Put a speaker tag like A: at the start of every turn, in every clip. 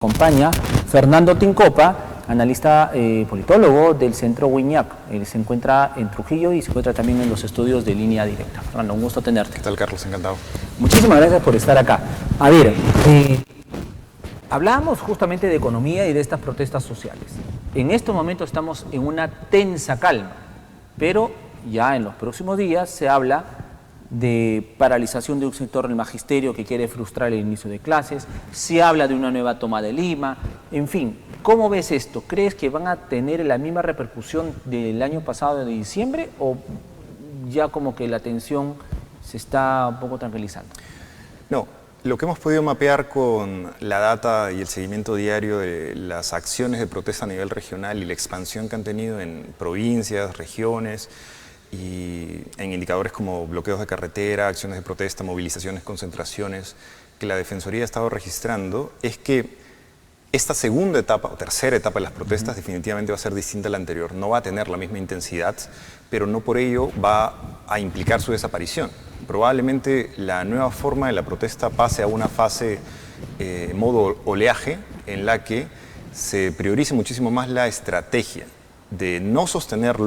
A: Acompaña Fernando Tincopa, analista politólogo del Centro Wiñac. Él se encuentra en Trujillo y se encuentra también en los estudios de Línea Directa. Fernando, un gusto tenerte.
B: ¿Qué tal, Carlos? Encantado.
A: Muchísimas gracias por estar acá. A ver, hablábamos justamente de economía y de estas protestas sociales. En estos momentos estamos en una tensa calma, pero ya en los próximos días se habla de paralización de un sector del magisterio que quiere frustrar el inicio de clases, se habla de una nueva toma de Lima, en fin, ¿cómo ves esto? ¿Crees que van a tener la misma repercusión del año pasado de diciembre o ya como que la tensión se está un poco tranquilizando?
B: No, lo que hemos podido mapear con la data y el seguimiento diario de las acciones de protesta a nivel regional y la expansión que han tenido en provincias, regiones, y en indicadores como bloqueos de carretera, acciones de protesta, movilizaciones, concentraciones, que la Defensoría ha estado registrando, es que esta segunda etapa o tercera etapa de las protestas definitivamente va a ser distinta a la anterior. No va a tener la misma intensidad, pero no por ello va a implicar su desaparición. Probablemente la nueva forma de la protesta pase a una fase modo oleaje, en la que se priorice muchísimo más la estrategia de no sostener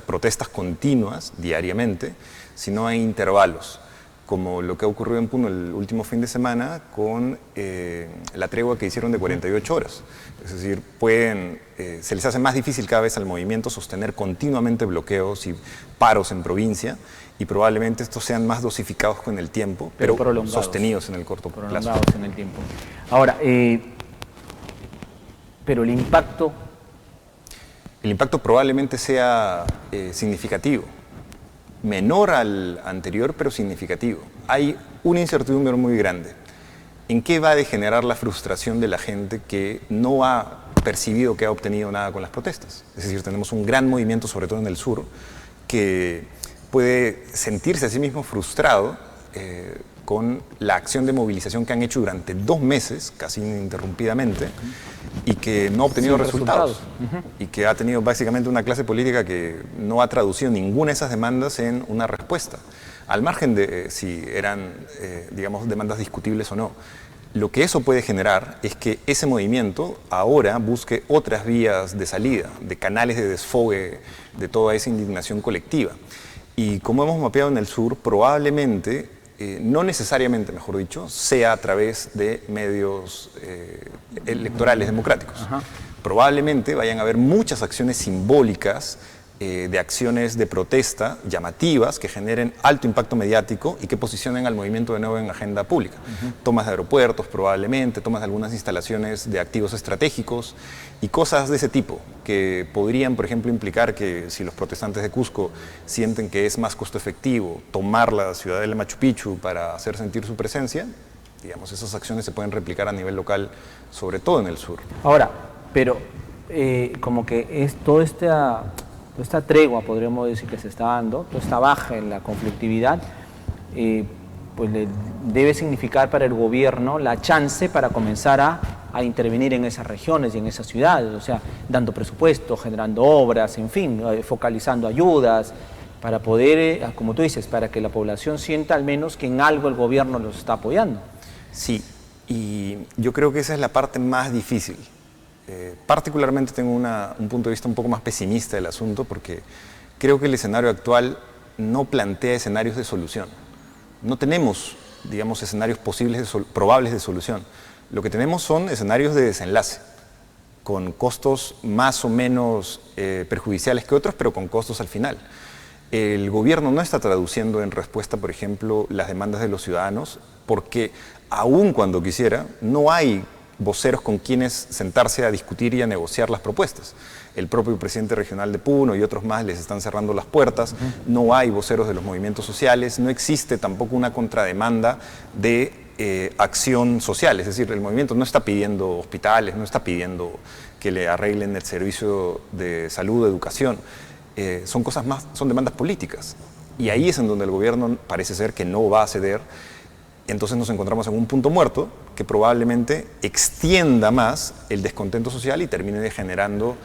B: protestas continuas diariamente, sino en intervalos, como lo que ha ocurrido en Puno el último fin de semana con la tregua que hicieron de 48 horas. Es decir, se les hace más difícil cada vez al movimiento sostener continuamente bloqueos y paros en provincia, y probablemente estos sean más dosificados con el tiempo, pero sostenidos en el corto plazo.
A: Prolongados en el tiempo. Ahora, pero el impacto...
B: El impacto probablemente sea significativo, menor al anterior, pero significativo. Hay una incertidumbre muy grande. ¿En qué va a degenerar la frustración de la gente que no ha percibido que ha obtenido nada con las protestas? Es decir, tenemos un gran movimiento, sobre todo en el sur, que puede sentirse a sí mismo frustrado con la acción de movilización que han hecho durante 2 meses, casi ininterrumpidamente, y que no ha obtenido resultados. Y que ha tenido básicamente una clase política que no ha traducido ninguna de esas demandas en una respuesta, al margen de si eran, digamos, demandas discutibles o no. Lo que eso puede generar es que ese movimiento ahora busque otras vías de salida, de canales de desfogue de toda esa indignación colectiva. Y como hemos mapeado en el sur, probablemente, no necesariamente, mejor dicho, sea a través de medios electorales democráticos. Probablemente vayan a haber muchas acciones simbólicas, de acciones de protesta llamativas que generen alto impacto mediático y que posicionen al movimiento de nuevo en agenda pública. Tomas de aeropuertos probablemente, tomas de algunas instalaciones de activos estratégicos y cosas de ese tipo que podrían, por ejemplo, implicar que si los protestantes de Cusco sienten que es más costo efectivo tomar la ciudad de Machu Picchu para hacer sentir su presencia, digamos, esas acciones se pueden replicar a nivel local, sobre todo en el sur.
A: Ahora, pero como que es toda esta tregua, podríamos decir, que se está dando, toda esta baja en la conflictividad, pues debe significar para el gobierno la chance para comenzar a intervenir en esas regiones y en esas ciudades, o sea, dando presupuesto, generando obras, en fin, focalizando ayudas, para poder, como tú dices, para que la población sienta al menos que en algo el gobierno los está apoyando.
B: Sí, y yo creo que esa es la parte más difícil. Particularmente tengo un punto de vista un poco más pesimista del asunto, porque creo que el escenario actual no plantea escenarios de solución. No tenemos, digamos, escenarios probables de solución. Lo que tenemos son escenarios de desenlace, con costos más o menos perjudiciales que otros, pero con costos al final. El gobierno no está traduciendo en respuesta, por ejemplo, las demandas de los ciudadanos, porque aun cuando quisiera, no hay voceros con quienes sentarse a discutir y a negociar las propuestas. El propio presidente regional de Puno y otros más les están cerrando las puertas, no hay voceros de los movimientos sociales, no existe tampoco una contrademanda de acción social, es decir, el movimiento no está pidiendo hospitales, no está pidiendo que le arreglen el servicio de salud, de educación, son demandas políticas, y ahí es en donde el gobierno parece ser que no va a ceder. Entonces nos encontramos en un punto muerto que probablemente extienda más el descontento social y termine degenerando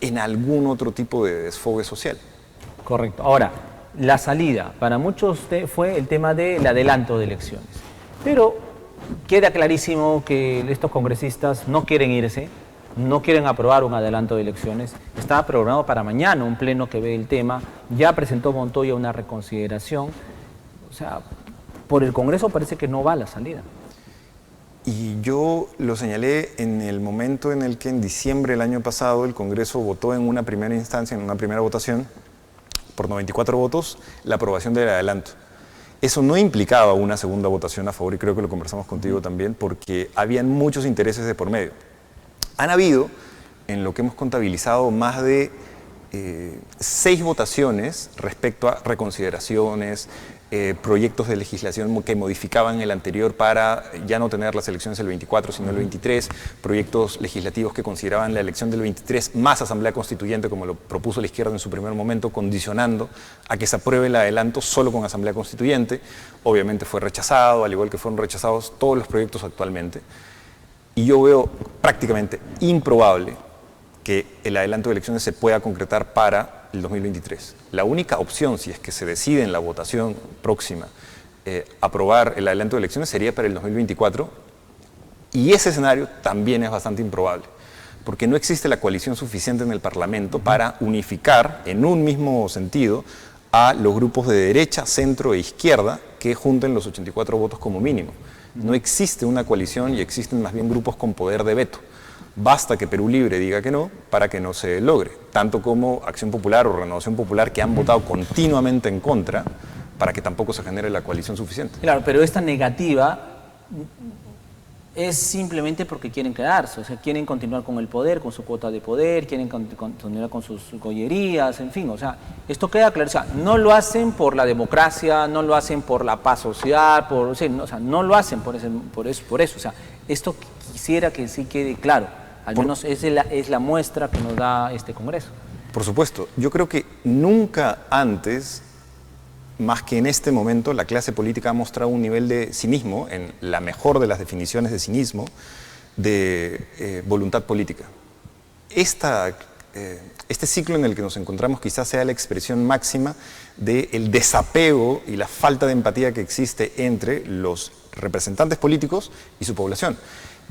B: en algún otro tipo de desfogue social.
A: Correcto. Ahora, la salida para muchos fue el tema del adelanto de elecciones. Pero queda clarísimo que estos congresistas no quieren irse, no quieren aprobar un adelanto de elecciones. Estaba programado para mañana un pleno que ve el tema, ya presentó Montoya una reconsideración. O sea, por el Congreso parece que no va la salida.
B: Y yo lo señalé en el momento en el que en diciembre del año pasado el Congreso votó en una primera instancia, en una primera votación, por 94 votos, la aprobación del adelanto. Eso no implicaba una segunda votación a favor, y creo que lo conversamos contigo también, porque habían muchos intereses de por medio. Han habido, en lo que hemos contabilizado, más de 6 votaciones respecto a reconsideraciones, proyectos de legislación que modificaban el anterior para ya no tener las elecciones el 24, sino el 23, proyectos legislativos que consideraban la elección del 23 más asamblea constituyente, como lo propuso la izquierda en su primer momento, condicionando a que se apruebe el adelanto solo con asamblea constituyente. Obviamente fue rechazado, al igual que fueron rechazados todos los proyectos actualmente. Y yo veo prácticamente improbable que el adelanto de elecciones se pueda concretar para el 2023. La única opción, si es que se decide en la votación próxima aprobar el adelanto de elecciones, sería para el 2024, y ese escenario también es bastante improbable, porque no existe la coalición suficiente en el Parlamento para unificar en un mismo sentido a los grupos de derecha, centro e izquierda que junten los 84 votos como mínimo. No existe una coalición y existen más bien grupos con poder de veto. Basta que Perú Libre diga que no para que no se logre, tanto como Acción Popular o Renovación Popular, que han votado continuamente en contra para que tampoco se genere la coalición suficiente.
A: Claro, pero esta negativa es simplemente porque quieren quedarse, o sea, quieren continuar con el poder, con su cuota de poder, quieren continuar con sus gollerías, en fin, o sea, esto queda claro, o sea, no lo hacen por la democracia, no lo hacen por la paz social, o sea, no lo hacen por eso, o sea, esto quisiera que sí quede claro, al menos es la muestra que nos da este Congreso.
B: Por supuesto, yo creo que nunca antes, más que en este momento, la clase política ha mostrado un nivel de cinismo, en la mejor de las definiciones de cinismo, de voluntad política. Este ciclo en el que nos encontramos quizás sea la expresión máxima del desapego y la falta de empatía que existe entre los representantes políticos y su población.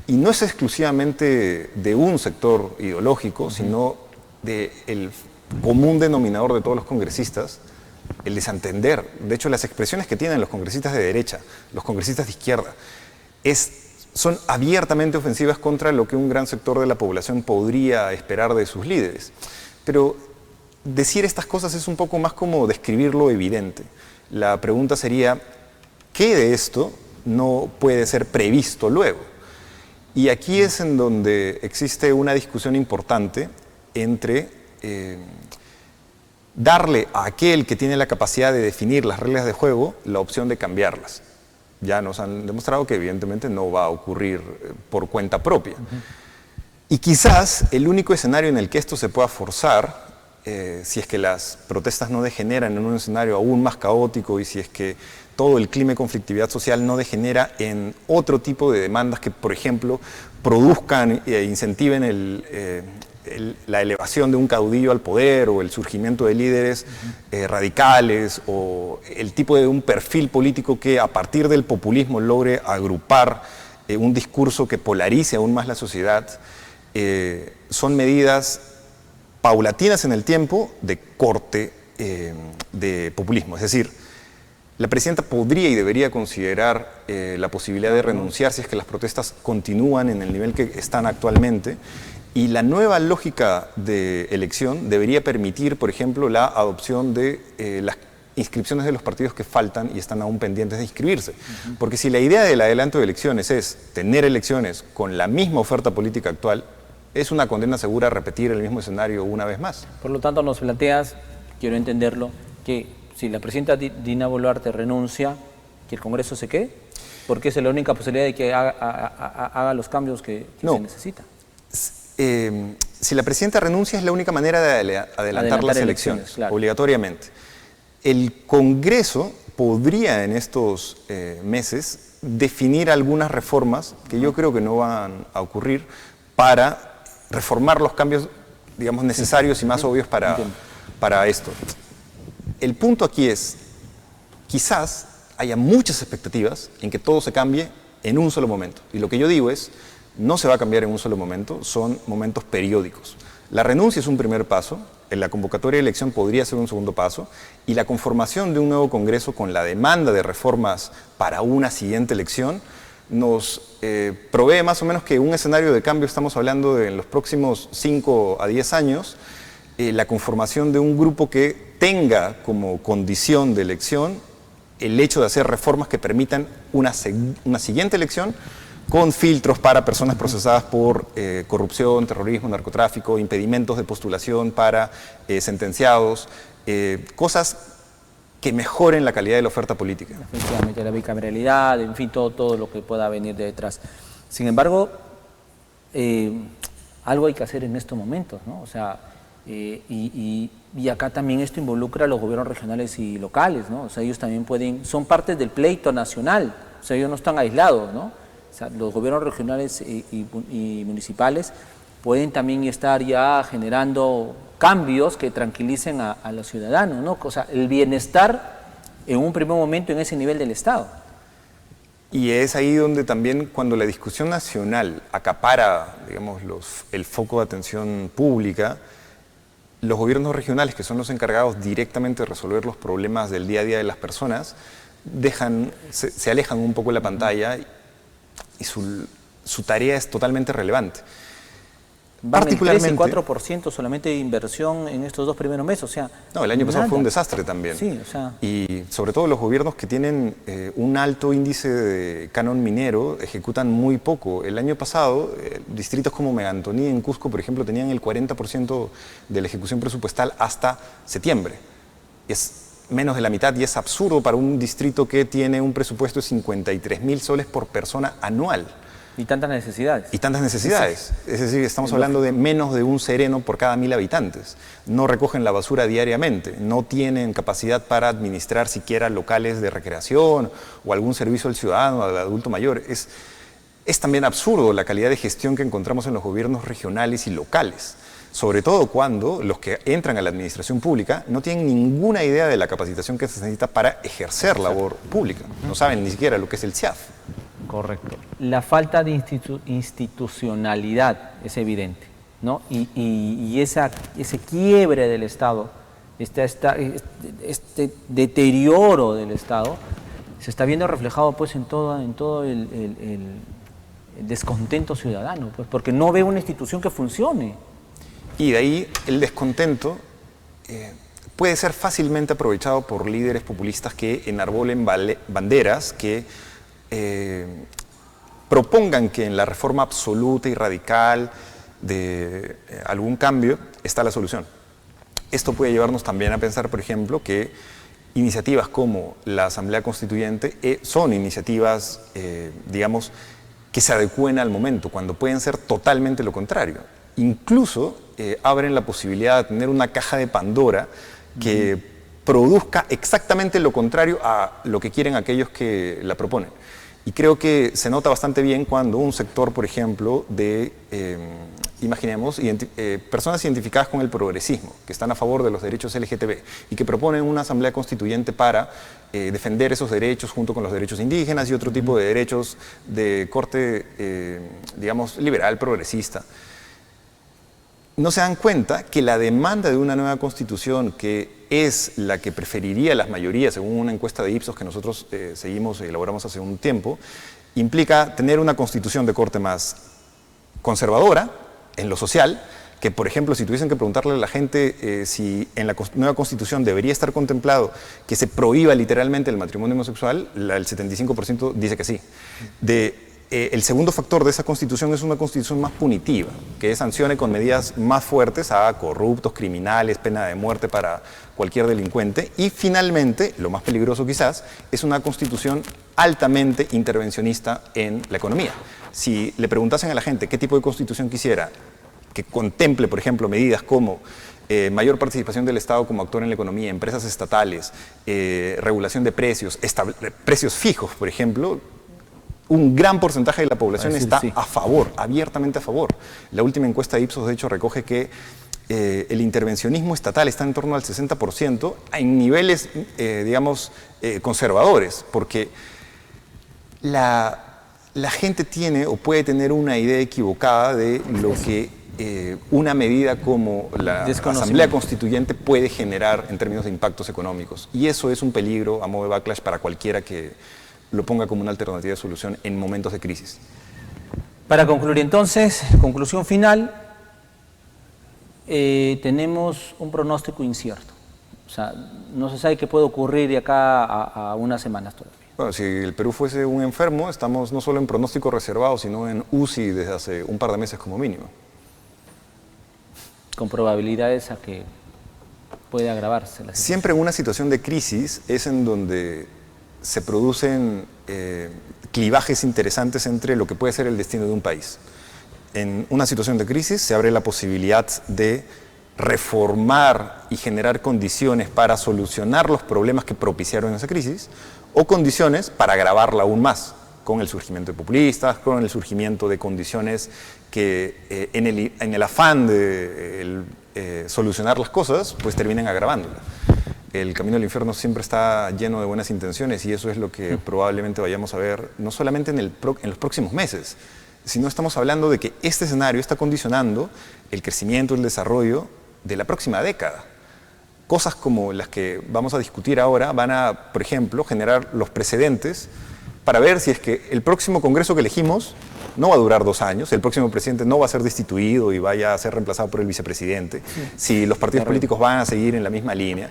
B: Y no es exclusivamente de un sector ideológico, sino del común denominador de todos los congresistas, el desentender. De hecho, las expresiones que tienen los congresistas de derecha, los congresistas de izquierda, son abiertamente ofensivas contra lo que un gran sector de la población podría esperar de sus líderes. Pero decir estas cosas es un poco más como describir lo evidente. La pregunta sería, ¿qué de esto no puede ser previsto luego? Y aquí es en donde existe una discusión importante entre darle a aquel que tiene la capacidad de definir las reglas de juego la opción de cambiarlas. Ya nos han demostrado que evidentemente no va a ocurrir por cuenta propia. Y quizás el único escenario en el que esto se pueda forzar, si es que las protestas no degeneran en un escenario aún más caótico y si es que todo el clima de conflictividad social no degenera en otro tipo de demandas que, por ejemplo, produzcan e incentiven la elevación de un caudillo al poder o el surgimiento de líderes radicales o el tipo de un perfil político que a partir del populismo logre agrupar un discurso que polarice aún más la sociedad, son medidas paulatinas en el tiempo de corte de populismo. Es decir, la presidenta podría y debería considerar la posibilidad de renunciar si es que las protestas continúan en el nivel que están actualmente, y la nueva lógica de elección debería permitir, por ejemplo, la adopción de las inscripciones de los partidos que faltan y están aún pendientes de inscribirse. Porque si la idea del adelanto de elecciones es tener elecciones con la misma oferta política actual, es una condena segura a repetir el mismo escenario una vez más.
A: Por lo tanto, nos planteas, quiero entenderlo, que si la presidenta Dina Boluarte renuncia, que el Congreso se quede, porque esa es la única posibilidad de que haga los cambios que se necesitan.
B: Si la presidenta renuncia es la única manera de adelantar las elecciones, claro, obligatoriamente. El Congreso podría en estos meses definir algunas reformas que yo creo que no van a ocurrir para reformar los cambios, digamos, necesarios y más obvios para esto. El punto aquí es, quizás haya muchas expectativas en que todo se cambie en un solo momento. Y lo que yo digo es, no se va a cambiar en un solo momento, son momentos periódicos. La renuncia es un primer paso, la convocatoria de elección podría ser un segundo paso, y la conformación de un nuevo Congreso con la demanda de reformas para una siguiente elección nos provee más o menos que un escenario de cambio, estamos hablando de en los próximos 5 a 10 años, la conformación de un grupo que tenga como condición de elección el hecho de hacer reformas que permitan una siguiente elección con filtros para personas procesadas por corrupción, terrorismo, narcotráfico, impedimentos de postulación para sentenciados, cosas que mejoren la calidad de la oferta política.
A: Efectivamente, la bicameralidad, en fin, todo lo que pueda venir de detrás. Sin embargo, algo hay que hacer en estos momentos, ¿no? O sea, y acá también esto involucra a los gobiernos regionales y locales, ¿no? O sea, ellos también son parte del pleito nacional, o sea, ellos no están aislados, ¿no? O sea, los gobiernos regionales y municipales pueden también estar ya generando cambios que tranquilicen a los ciudadanos, ¿no? O sea, el bienestar en un primer momento en ese nivel del Estado.
B: Y es ahí donde también cuando la discusión nacional acapara, digamos, el foco de atención pública, los gobiernos regionales, que son los encargados directamente de resolver los problemas del día a día de las personas, se alejan un poco de la pantalla y su tarea es totalmente relevante.
A: Particularmente el 4% solamente de inversión en estos 2 primeros meses, o sea...
B: No, el año pasado fue un desastre también.
A: Sí, o sea...
B: Y sobre todo los gobiernos que tienen un alto índice de canon minero ejecutan muy poco. El año pasado, distritos como Megantoní en Cusco, por ejemplo, tenían el 40% de la ejecución presupuestal hasta septiembre. Es menos de la mitad y es absurdo para un distrito que tiene un presupuesto de 53.000 soles por persona anual.
A: Y tantas necesidades.
B: Y tantas necesidades. Es decir, estamos hablando de menos de un sereno por cada 1.000 habitantes. No recogen la basura diariamente, no tienen capacidad para administrar siquiera locales de recreación o algún servicio al ciudadano, al adulto mayor. Es también absurdo la calidad de gestión que encontramos en los gobiernos regionales y locales. Sobre todo cuando los que entran a la administración pública no tienen ninguna idea de la capacitación que se necesita para ejercer labor pública. No saben ni siquiera lo que es el CIAF.
A: Correcto. La falta de institucionalidad es evidente, ¿no? Y ese quiebre del Estado, este deterioro del Estado, se está viendo reflejado pues en todo el descontento ciudadano, pues, porque no ve una institución que funcione.
B: Y de ahí el descontento puede ser fácilmente aprovechado por líderes populistas que enarbolen banderas que propongan que en la reforma absoluta y radical de algún cambio está la solución. Esto puede llevarnos también a pensar, por ejemplo, que iniciativas como la Asamblea Constituyente son iniciativas, digamos, que se adecúen al momento, cuando pueden ser totalmente lo contrario. Incluso abren la posibilidad de tener una caja de Pandora que produzca exactamente lo contrario a lo que quieren aquellos que la proponen. Y creo que se nota bastante bien cuando un sector, por ejemplo, de, imaginemos, personas identificadas con el progresismo, que están a favor de los derechos LGTB y que proponen una asamblea constituyente para defender esos derechos junto con los derechos indígenas y otro tipo de derechos de corte, digamos, liberal, progresista. No se dan cuenta que la demanda de una nueva constitución, que es la que preferiría las mayorías, según una encuesta de Ipsos que nosotros seguimos y elaboramos hace un tiempo, implica tener una constitución de corte más conservadora en lo social, que por ejemplo si tuviesen que preguntarle a la gente si en la nueva constitución debería estar contemplado que se prohíba literalmente el matrimonio homosexual, el 75% dice que sí. El segundo factor de esa constitución es una constitución más punitiva, que sancione con medidas más fuertes a corruptos, criminales, pena de muerte para cualquier delincuente. Y finalmente, lo más peligroso quizás, es una constitución altamente intervencionista en la economía. Si le preguntasen a la gente qué tipo de constitución quisiera, que contemple, por ejemplo, medidas como mayor participación del Estado como actor en la economía, empresas estatales, regulación de precios, precios fijos, por ejemplo, un gran porcentaje de la población está a favor, abiertamente a favor. La última encuesta de Ipsos, de hecho, recoge que el intervencionismo estatal está en torno al 60% en niveles, digamos, conservadores, porque la la gente tiene o puede tener una idea equivocada de lo que una medida como la Asamblea Constituyente puede generar en términos de impactos económicos. Y eso es un peligro a modo de backlash para cualquiera que lo ponga como una alternativa de solución en momentos de crisis.
A: Para concluir entonces, conclusión final, tenemos un pronóstico incierto. O sea, no se sabe qué puede ocurrir de acá a unas semanas todavía.
B: Bueno, si el Perú fuese un enfermo, estamos no solo en pronóstico reservado, sino en UCI desde hace un par de meses como mínimo.
A: Con probabilidades a que puede agravarse la situación.
B: Siempre en una situación de crisis es en donde se producen clivajes interesantes entre lo que puede ser el destino de un país. En una situación de crisis se abre la posibilidad de reformar y generar condiciones para solucionar los problemas que propiciaron esa crisis, o condiciones para agravarla aún más, con el surgimiento de populistas, con el surgimiento de condiciones que en el afán de solucionar las cosas, pues terminen agravándola. El camino al infierno siempre está lleno de buenas intenciones y eso es lo que probablemente vayamos a ver, no solamente en los próximos meses, sino estamos hablando de que este escenario está condicionando el crecimiento, el desarrollo de la próxima década. Cosas como las que vamos a discutir ahora van a, por ejemplo, generar los precedentes para ver si es que el próximo Congreso que elegimos no va a durar 2 años, el próximo presidente no va a ser destituido y vaya a ser reemplazado por el vicepresidente, si los partidos políticos van a seguir en la misma línea.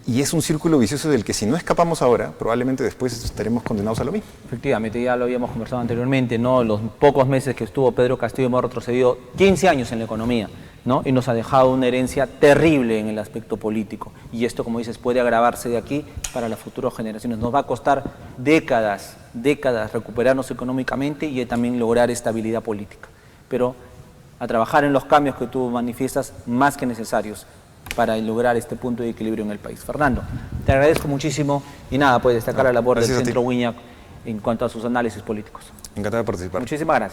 B: Y es un círculo vicioso del que si no escapamos ahora, probablemente después estaremos condenados a lo mismo.
A: Efectivamente, ya lo habíamos conversado anteriormente, ¿no? Los pocos meses que estuvo Pedro Castillo hemos retrocedido 15 años en la economía, ¿no? Y nos ha dejado una herencia terrible en el aspecto político. Y esto, como dices, puede agravarse de aquí para las futuras generaciones. Nos va a costar décadas recuperarnos económicamente y también lograr estabilidad política. Pero a trabajar en los cambios que tú manifiestas, más que necesarios para lograr este punto de equilibrio en el país. Fernando, te agradezco muchísimo y nada, puedes destacar la labor del Centro Uñac en cuanto a sus análisis políticos.
B: Encantado de participar.
A: Muchísimas gracias.